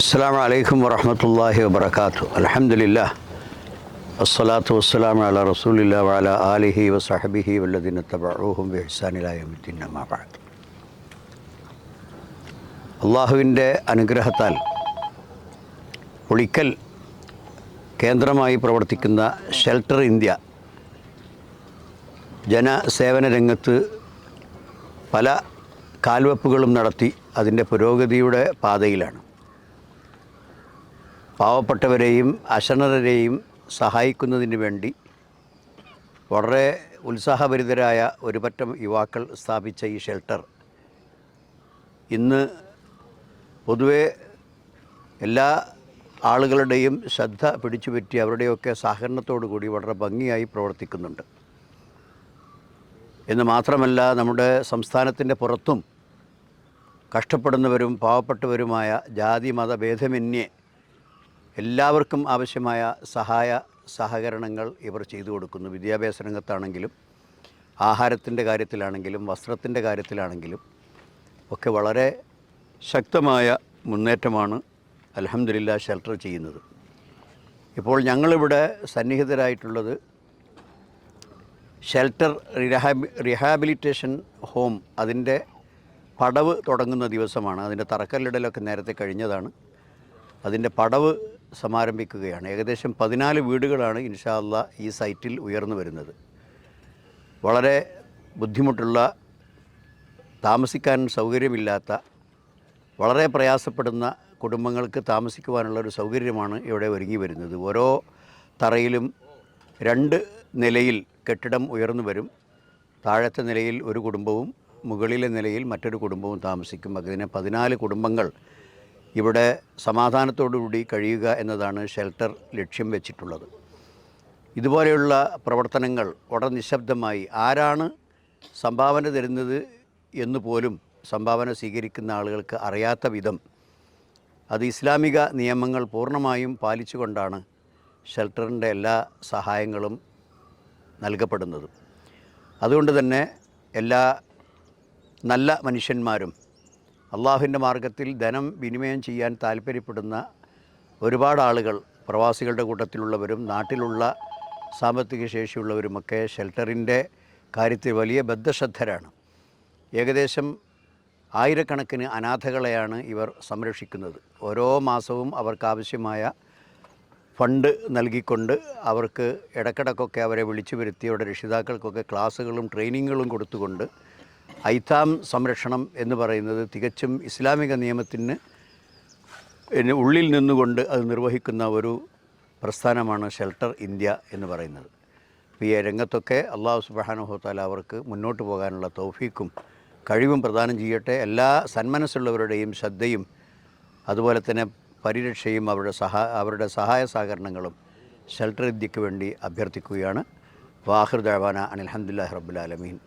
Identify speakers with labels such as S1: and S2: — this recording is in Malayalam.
S1: അസ്സലാമു അലൈക്കും വറഹ്മത്തുള്ളാഹി വബറകാതുഹു. അൽഹംദുലില്ലാഹ് വസ്സലാത്തു വസ്സലാമു അലാ റസൂലില്ലാഹി വഅലാ ആലിഹി വസഹ്ബിഹി വല്ലദീന തബഊഹും ബിഇഹ്സാൻ ഇലാ യൗമിദ്ദീൻ. അമ്മാ ബഅദ്. അള്ളാഹുവിൻ്റെ അനുഗ്രഹത്താൽ ഉളിക്കൽ കേന്ദ്രമായി പ്രവർത്തിക്കുന്ന ഷെൽട്ടർ ഇന്ത്യ ജനസേവന രംഗത്ത് പല കാൽവെപ്പുകളും നടത്തി അതിൻ്റെ പുരോഗതിയുടെ പാതയിലാണ്. പാവപ്പെട്ടവരെയും അശരണരെയും സഹായിക്കുന്നതിന് വേണ്ടി വളരെ ഉത്സാഹഭരിതരായ ഒരു പറ്റം യുവാക്കൾ സ്ഥാപിച്ച ഈ ഷെൽട്ടർ ഇന്ന് പൊതുവെ എല്ലാ ആളുകളുടെയും ശ്രദ്ധ പിടിച്ചുപറ്റി അവരുടെയൊക്കെ സഹകരണത്തോടു കൂടി വളരെ ഭംഗിയായി പ്രവർത്തിക്കുന്നുണ്ട് എന്ന് മാത്രമല്ല, നമ്മുടെ സംസ്ഥാനത്തിൻ്റെ പുറത്തും കഷ്ടപ്പെടുന്നവരും പാവപ്പെട്ടവരുമായ ജാതി മതഭേദമന്യേ എല്ലാവർക്കും ആവശ്യമായ സഹകരണങ്ങൾ ഇവർ ചെയ്തു കൊടുക്കുന്നു. വിദ്യാഭ്യാസ രംഗത്താണെങ്കിലും ആഹാരത്തിൻ്റെ കാര്യത്തിലാണെങ്കിലും വസ്ത്രത്തിൻ്റെ കാര്യത്തിലാണെങ്കിലും ഒക്കെ വളരെ ശക്തമായ മുന്നേറ്റമാണ് അൽഹംദുലില്ലാഹ് ഷെൽട്ടർ ചെയ്യുന്നത്. ഇപ്പോൾ ഞങ്ങളിവിടെ സന്നിഹിതരായിട്ടുള്ളത് ഷെൽട്ടർ റിഹാബിലിറ്റേഷൻ ഹോം അതിൻ്റെ പടവ് തുടങ്ങുന്ന ദിവസമാണ്. അതിൻ്റെ തറക്കല്ലിടലൊക്കെ നേരത്തെ കഴിഞ്ഞതാണ്. അതിൻ്റെ പടവ് സമാരംഭിക്കുകയാണ്. ഏകദേശം 14 വീടുകളാണ് ഇൻഷാ അല്ലാഹ് ഈ സൈറ്റിൽ ഉയർന്നു വരുന്നത്. വളരെ ബുദ്ധിമുട്ടുള്ള, താമസിക്കാൻ സൗകര്യമില്ലാത്ത, വളരെ പ്രയാസപ്പെടുന്ന കുടുംബങ്ങൾക്ക് താമസിക്കുവാനുള്ള ഒരു സൗകര്യമാണ് ഇവിടെ ഒരുങ്ങി വരുന്നത്. ഓരോ തറയിലും 2 നിലയിൽ കെട്ടിടം ഉയർന്നു വരും. താഴത്തെ നിലയിൽ ഒരു കുടുംബവും മുകളിലെ നിലയിൽ മറ്റൊരു കുടുംബവും താമസിക്കും. അതിന് 14 കുടുംബങ്ങൾ ഇവിടെ സമാധാനത്തോടുകൂടി കഴിയുക എന്നതാണ് ഷെൽട്ടർ ലക്ഷ്യം വെച്ചിട്ടുള്ളത്. ഇതുപോലെയുള്ള പ്രവർത്തനങ്ങൾ വളരെ നിശബ്ദമായി ആരാണ് സംഭാവന തരുന്നത് എന്ന് പോലും സംഭാവന സ്വീകരിക്കുന്ന ആളുകൾക്ക് അറിയാത്ത വിധം അത് ഇസ്ലാമിക നിയമങ്ങൾ പൂർണ്ണമായും പാലിച്ചുകൊണ്ടാണ് ഷെൽട്ടറിൻ്റെ എല്ലാ സഹായങ്ങളും നൽകപ്പെടുന്നത്. അതുകൊണ്ട് തന്നെ എല്ലാ നല്ല മനുഷ്യന്മാരും അള്ളാഹുവിൻ്റെ മാർഗത്തിൽ ധനം വിനിമയം ചെയ്യാൻ താല്പര്യപ്പെടുന്ന ഒരുപാട് ആളുകൾ, പ്രവാസികളുടെ കൂട്ടത്തിലുള്ളവരും നാട്ടിലുള്ള സാമ്പത്തിക ശേഷിയുള്ളവരുമൊക്കെ ഷെൽട്ടറിൻ്റെ കാര്യത്തിൽ വലിയ ബദ്ധശ്രദ്ധരാണ്. ഏകദേശം ആയിരക്കണക്കിന് അനാഥകളെയാണ് ഇവർ സംരക്ഷിക്കുന്നത്. ഓരോ മാസവും അവർക്കാവശ്യമായ ഫണ്ട് നൽകിക്കൊണ്ട് അവർക്ക് ഇടയ്ക്കിടയ്ക്കൊക്കെ അവരെ വിളിച്ചു വരുത്തി അവരുടെ രക്ഷിതാക്കൾക്കൊക്കെ ക്ലാസ്സുകളും ട്രെയിനിങ്ങുകളും കൊടുത്തുകൊണ്ട് ഐത്താം സംരക്ഷണം എന്ന് പറയുന്നത് തികച്ചും ഇസ്ലാമിക നിയമത്തിന് ഉള്ളിൽ നിന്നുകൊണ്ട് അത് നിർവഹിക്കുന്ന ഒരു പ്രസ്ഥാനമാണ് ഷെൽട്ടർ ഇന്ത്യ എന്ന് പറയുന്നത്. ഈ രംഗത്തൊക്കെ അല്ലാഹു സുബ്ഹാനഹു വ തആല അവർക്ക് മുന്നോട്ട് പോകാനുള്ള തൗഫീക്കും കഴിവും പ്രദാനം ചെയ്യട്ടെ. എല്ലാ സന്മനസ്സുള്ളവരുടെയും ശ്രദ്ധയും അതുപോലെ തന്നെ പരിരക്ഷയും അവരുടെ സഹായ സഹകരണങ്ങളും ഷെൽട്ടർ ഇന്ത്യക്ക് വേണ്ടി അഭ്യർത്ഥിക്കുകയാണ്. വാഖിർ ദഅവാന അനിൽ ഹംദുലില്ലാഹി റബ്ബിൽ ആലമീൻ.